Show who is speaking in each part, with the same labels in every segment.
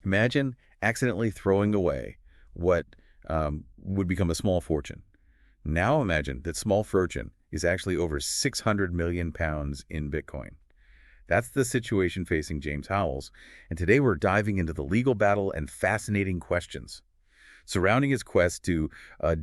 Speaker 1: Imagine accidentally throwing away what would become a small fortune. Now imagine that small fortune is actually over 600 million pounds in Bitcoin. That's the situation facing James Howells, and today we're diving into the legal battle and fascinating questions surrounding his quest to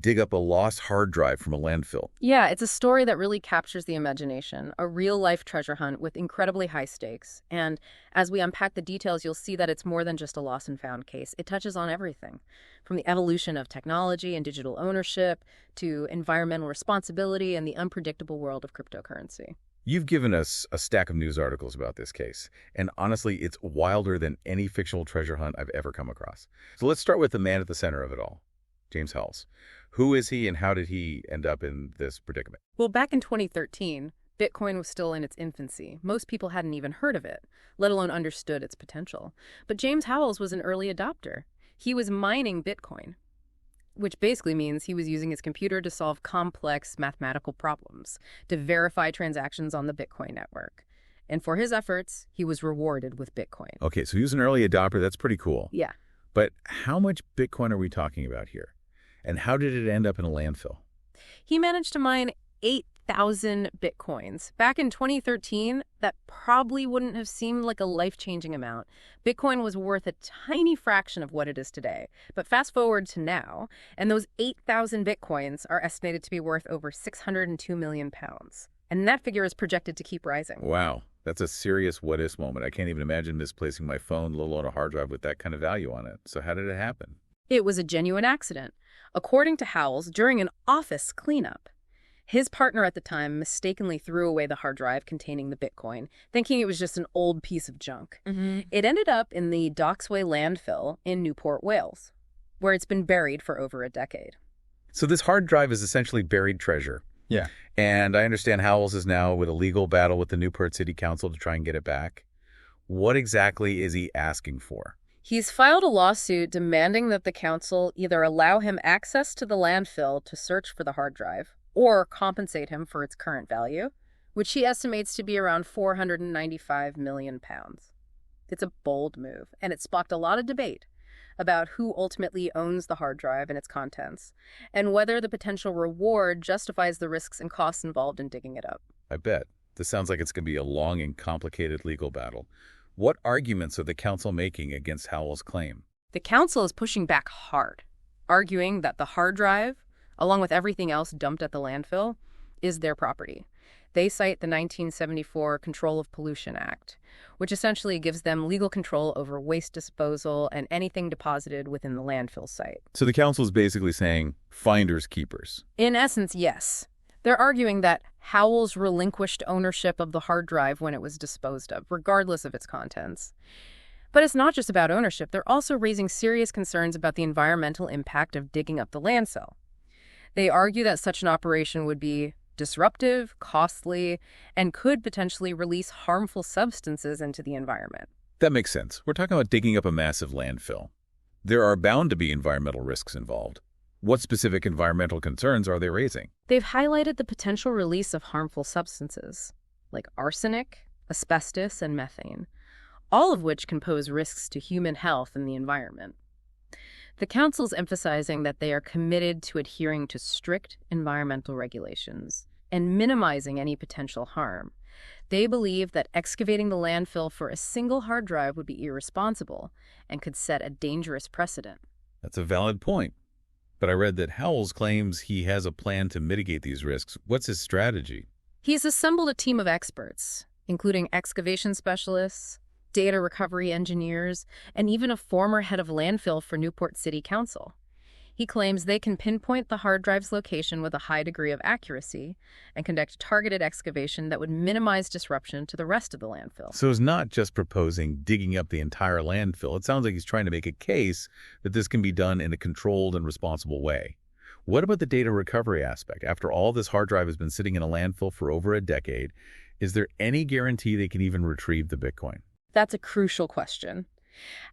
Speaker 1: dig up a lost hard drive from a landfill.
Speaker 2: Yeah, it's a story that really captures the imagination, a real-life treasure hunt with incredibly high stakes. And as we unpack the details, you'll see that it's more than just a lost and found case. It touches on everything, from the evolution of technology and digital ownership to environmental responsibility and the unpredictable world of cryptocurrency.
Speaker 1: You've given us a stack of news articles about this case, and honestly, it's wilder than any fictional treasure hunt I've ever come across. So let's start with the man at the center of it all, James Howells. Who is he and how did he end up in this predicament?
Speaker 2: Well, back in 2013, Bitcoin was still in its infancy. Most people hadn't even heard of it, let alone understood its potential. But James Howells was an early adopter. He was mining Bitcoin, which basically means he was using his computer to solve complex mathematical problems, to verify transactions on the Bitcoin network. And for his efforts, he was rewarded with Bitcoin.
Speaker 1: Okay, so he was an early adopter. That's pretty cool.
Speaker 2: Yeah.
Speaker 1: But how much Bitcoin are we talking about here? And how did it end up in a landfill?
Speaker 2: He managed to mine 8,000 Bitcoins. Back in 2013, that probably wouldn't have seemed like a life-changing amount. Bitcoin was worth a tiny fraction of what it is today. But fast forward to now, and those 8,000 Bitcoins are estimated to be worth over 602 million pounds. And that figure is projected to keep rising.
Speaker 1: Wow, that's a serious what-if moment. I can't even imagine misplacing my phone, let alone a hard drive with that kind of value on it. So how did it happen?
Speaker 2: It was a genuine accident. According to Howells, during an office cleanup, his partner at the time mistakenly threw away the hard drive containing the Bitcoin, thinking it was just an old piece of junk. It ended up in the Docksway landfill in Newport, Wales, where it's been buried for over a decade.
Speaker 1: So this hard drive is essentially buried treasure.
Speaker 3: Yeah.
Speaker 1: And I understand Howells is now with a legal battle with the Newport City Council to try and get it back. What exactly is he asking for?
Speaker 2: He's filed a lawsuit demanding that the council either allow him access to the landfill to search for the hard drive or compensate him for its current value, which he estimates to be around 495 million pounds. It's a bold move, and it sparked a lot of debate about who ultimately owns the hard drive and its contents, and whether the potential reward justifies the risks and costs involved in digging it up.
Speaker 1: I bet. This sounds like it's going to be a long and complicated legal battle. What arguments are the council making against Howells' claim?
Speaker 2: The council is pushing back hard, arguing that the hard drive, along with everything else dumped at the landfill, is their property. They cite the 1974 Control of Pollution Act, which essentially gives them legal control over waste disposal and anything deposited within the landfill site.
Speaker 1: So the council is basically saying finders keepers.
Speaker 2: In essence, yes. They're arguing that Howells relinquished ownership of the hard drive when it was disposed of, regardless of its contents. But it's not just about ownership. They're also raising serious concerns about the environmental impact of digging up the landfill. They argue that such an operation would be disruptive, costly, and could potentially release harmful substances into the environment.
Speaker 1: That makes sense. We're talking about digging up a massive landfill. There are bound to be environmental risks involved. What specific environmental concerns are they raising?
Speaker 2: They've highlighted the potential release of harmful substances, like arsenic, asbestos, and methane, all of which can pose risks to human health and the environment. The council's emphasizing that they are committed to adhering to strict environmental regulations and minimizing any potential harm. They believe that excavating the landfill for a single hard drive would be irresponsible and could set a dangerous precedent.
Speaker 1: That's a valid point. But I read that Howells claims he has a plan to mitigate these risks. What's his strategy?
Speaker 2: He's assembled a team of experts, including excavation specialists, data recovery engineers, and even a former head of landfill for Newport City Council. He claims they can pinpoint the hard drive's location with a high degree of accuracy and conduct targeted excavation that would minimize disruption to the rest of the landfill.
Speaker 1: So he's not just proposing digging up the entire landfill. It sounds like he's trying to make a case that this can be done in a controlled and responsible way. What about the data recovery aspect? After all, this hard drive has been sitting in a landfill for over a decade. Is there any guarantee they can even retrieve the Bitcoin?
Speaker 2: That's a crucial question.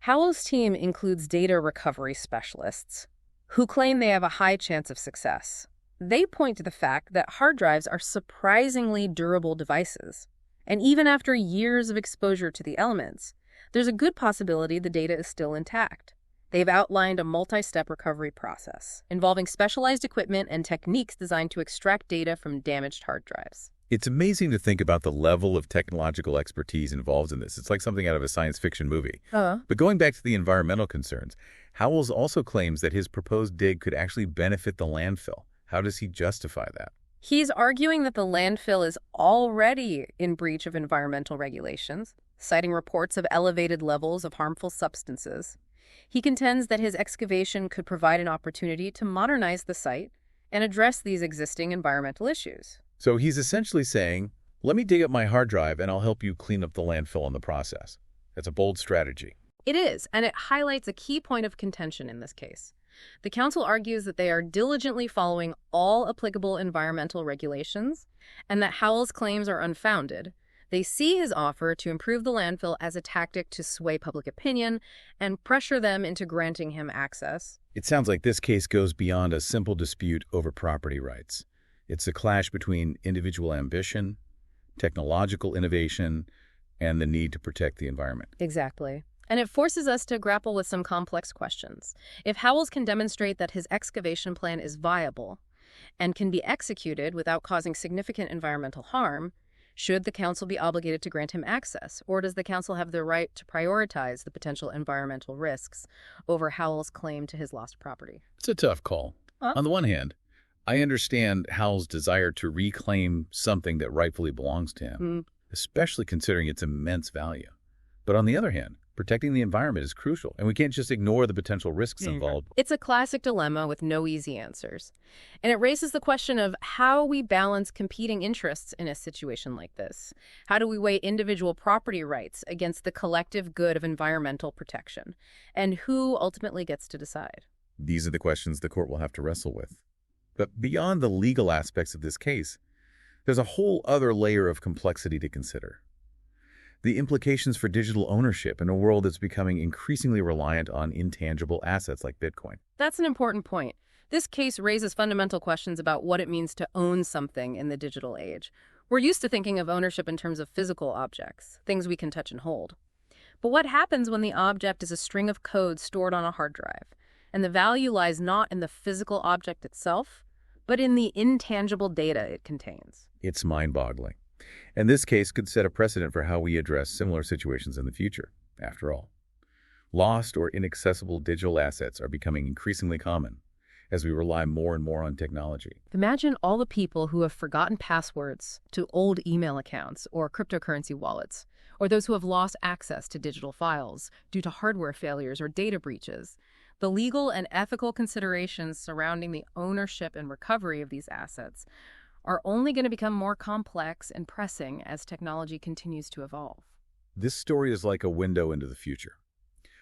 Speaker 2: Howells' team includes data recovery specialists who claim they have a high chance of success. They point to the fact that hard drives are surprisingly durable devices, and even after years of exposure to the elements, there's a good possibility the data is still intact. They've outlined a multi-step recovery process involving specialized equipment and techniques designed to extract data from damaged hard drives.
Speaker 1: It's amazing to think about the level of technological expertise involved in this. It's like something out of a science fiction movie. But going back to the environmental concerns, Howells also claims that his proposed dig could actually benefit the landfill. How does he justify that?
Speaker 2: He's arguing that the landfill is already in breach of environmental regulations, citing reports of elevated levels of harmful substances. He contends that his excavation could provide an opportunity to modernize the site and address these existing environmental issues.
Speaker 1: So he's essentially saying, let me dig up my hard drive and I'll help you clean up the landfill in the process. That's a bold strategy.
Speaker 2: It is, and it highlights a key point of contention in this case. The council argues that they are diligently following all applicable environmental regulations and that Howells' claims are unfounded. They see his offer to improve the landfill as a tactic to sway public opinion and pressure them into granting him access.
Speaker 1: It sounds like this case goes beyond a simple dispute over property rights. It's a clash between individual ambition, technological innovation, and the need to protect the environment.
Speaker 2: Exactly. And it forces us to grapple with some complex questions. If Howells can demonstrate that his excavation plan is viable and can be executed without causing significant environmental harm, should the council be obligated to grant him access, or does the council have the right to prioritize the potential environmental risks over Howells' claim to his lost property?
Speaker 1: It's a tough call. On the one hand, I understand Howells' desire to reclaim something that rightfully belongs to him, especially considering its immense value. But on the other hand, protecting the environment is crucial, and we can't just ignore the potential risks involved.
Speaker 2: It's a classic dilemma with no easy answers. And it raises the question of how we balance competing interests in a situation like this. How do we weigh individual property rights against the collective good of environmental protection? And who ultimately gets to decide?
Speaker 1: These are the questions the court will have to wrestle with. But beyond the legal aspects of this case, there's a whole other layer of complexity to consider. The implications for digital ownership in a world that's becoming increasingly reliant on intangible assets like Bitcoin.
Speaker 2: That's an important point. This case raises fundamental questions about what it means to own something in the digital age. We're used to thinking of ownership in terms of physical objects, things we can touch and hold. But what happens when the object is a string of code stored on a hard drive, and the value lies not in the physical object itself, but in the intangible data it contains?
Speaker 1: It's mind-boggling. And this case could set a precedent for how we address similar situations in the future. After all, lost or inaccessible digital assets are becoming increasingly common as we rely more and more on technology.
Speaker 2: Imagine all the people who have forgotten passwords to old email accounts or cryptocurrency wallets, or those who have lost access to digital files due to hardware failures or data breaches. The legal and ethical considerations surrounding the ownership and recovery of these assets are only going to become more complex and pressing as technology continues to evolve.
Speaker 1: This story is like a window into the future,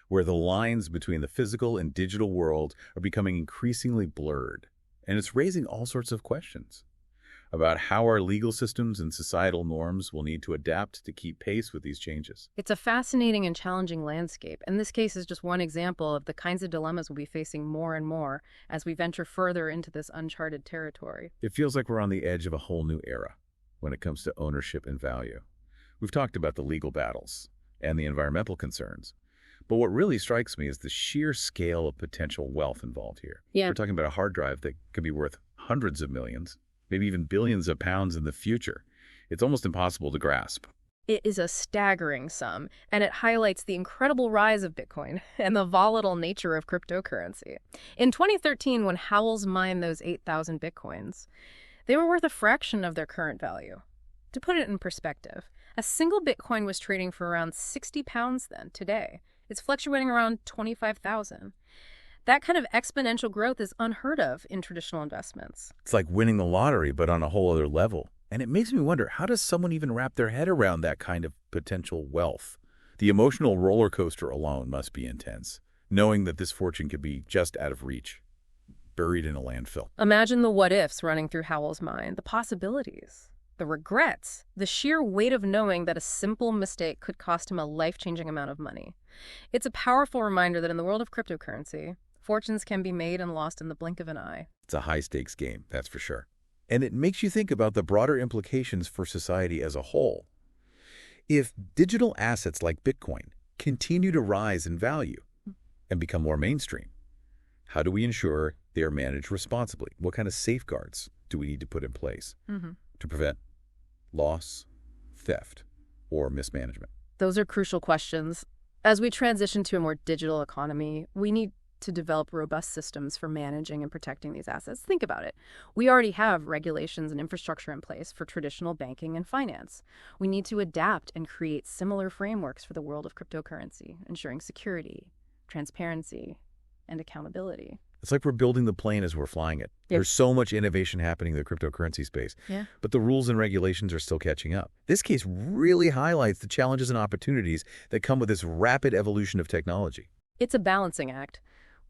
Speaker 1: where the lines between the physical and digital world are becoming increasingly blurred, and it's raising all sorts of questions about how our legal systems and societal norms will need to adapt to keep pace with these changes.
Speaker 2: It's a fascinating and challenging landscape, and this case is just one example of the kinds of dilemmas we'll be facing more and more as we venture further into this uncharted territory.
Speaker 1: It feels like we're on the edge of a whole new era when it comes to ownership and value. We've talked about the legal battles and the environmental concerns, but what really strikes me is the sheer scale of potential wealth involved here. We're talking about a hard drive that could be worth hundreds of millions, maybe even billions of pounds in the future. It's almost impossible to grasp.
Speaker 2: It is a staggering sum, and it highlights the incredible rise of Bitcoin and the volatile nature of cryptocurrency. In 2013, when Howells mined those 8,000 Bitcoins, they were worth a fraction of their current value. To put it in perspective, a single Bitcoin was trading for around 60 pounds then. Today, it's fluctuating around 25,000. That kind of exponential growth is unheard of in traditional investments.
Speaker 1: It's like winning the lottery, but on a whole other level. And it makes me wonder, how does someone even wrap their head around that kind of potential wealth? The emotional roller coaster alone must be intense, knowing that this fortune could be just out of reach, buried in a landfill.
Speaker 2: Imagine the what-ifs running through Howells' mind, the possibilities, the regrets, the sheer weight of knowing that a simple mistake could cost him a life-changing amount of money. It's a powerful reminder that in the world of cryptocurrency, fortunes can be made and lost in the blink of an eye.
Speaker 1: It's a high-stakes game, that's for sure. And it makes you think about the broader implications for society as a whole. If digital assets like Bitcoin continue to rise in value and become more mainstream? How do we ensure they are managed responsibly? What kind of safeguards do we need to put in place to prevent loss, theft, or mismanagement?
Speaker 2: Those are crucial questions. As we transition to a more digital economy, we need to develop robust systems for managing and protecting these assets. Think about it. We already have regulations and infrastructure in place for traditional banking and finance. We need to adapt and create similar frameworks for the world of cryptocurrency, ensuring security, transparency, and accountability.
Speaker 1: It's like we're building the plane as we're flying it.
Speaker 2: Yep.
Speaker 1: There's so much innovation happening in the cryptocurrency space, but the rules and regulations are still catching up. This case really highlights the challenges and opportunities that come with this rapid evolution of technology.
Speaker 2: It's a balancing act.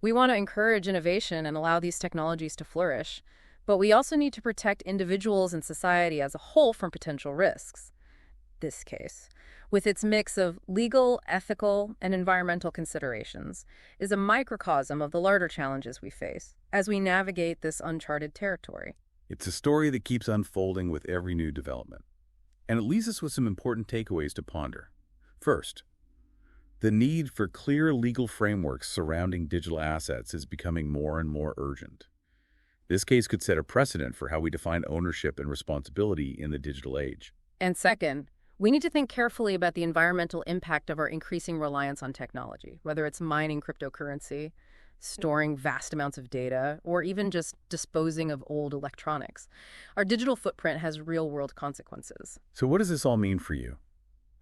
Speaker 2: We want to encourage innovation and allow these technologies to flourish, but we also need to protect individuals and society as a whole from potential risks. This case, with its mix of legal, ethical, and environmental considerations, is a microcosm of the larger challenges we face as we navigate this uncharted territory.
Speaker 1: It's a story that keeps unfolding with every new development, and it leaves us with some important takeaways to ponder. First, the need for clear legal frameworks surrounding digital assets is becoming more and more urgent. This case could set a precedent for how we define ownership and responsibility in the digital age.
Speaker 2: And second, we need to think carefully about the environmental impact of our increasing reliance on technology, whether it's mining cryptocurrency, storing vast amounts of data, or even just disposing of old electronics. Our digital footprint has real-world consequences.
Speaker 1: So what does this all mean for you?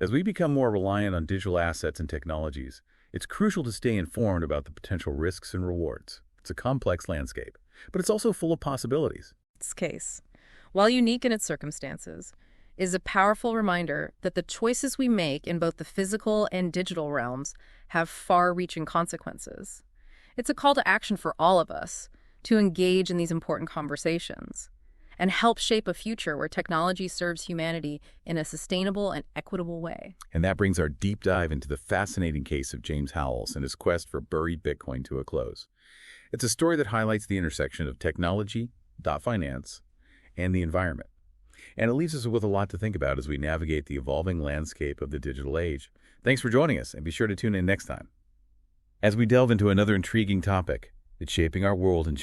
Speaker 1: As we become more reliant on digital assets and technologies, it's crucial to stay informed about the potential risks and rewards. It's a complex landscape, but it's also full of possibilities.
Speaker 2: This case, while unique in its circumstances, is a powerful reminder that the choices we make in both the physical and digital realms have far-reaching consequences. It's a call to action for all of us to engage in these important conversations and help shape a future where technology serves humanity in a sustainable and equitable way.
Speaker 1: And that brings our deep dive into the fascinating case of James Howells and his quest for buried Bitcoin to a close. It's a story that highlights the intersection of technology, finance, and the environment. And it leaves us with a lot to think about as we navigate the evolving landscape of the digital age. Thanks for joining us, and be sure to tune in next time as we delve into another intriguing topic that's shaping our world and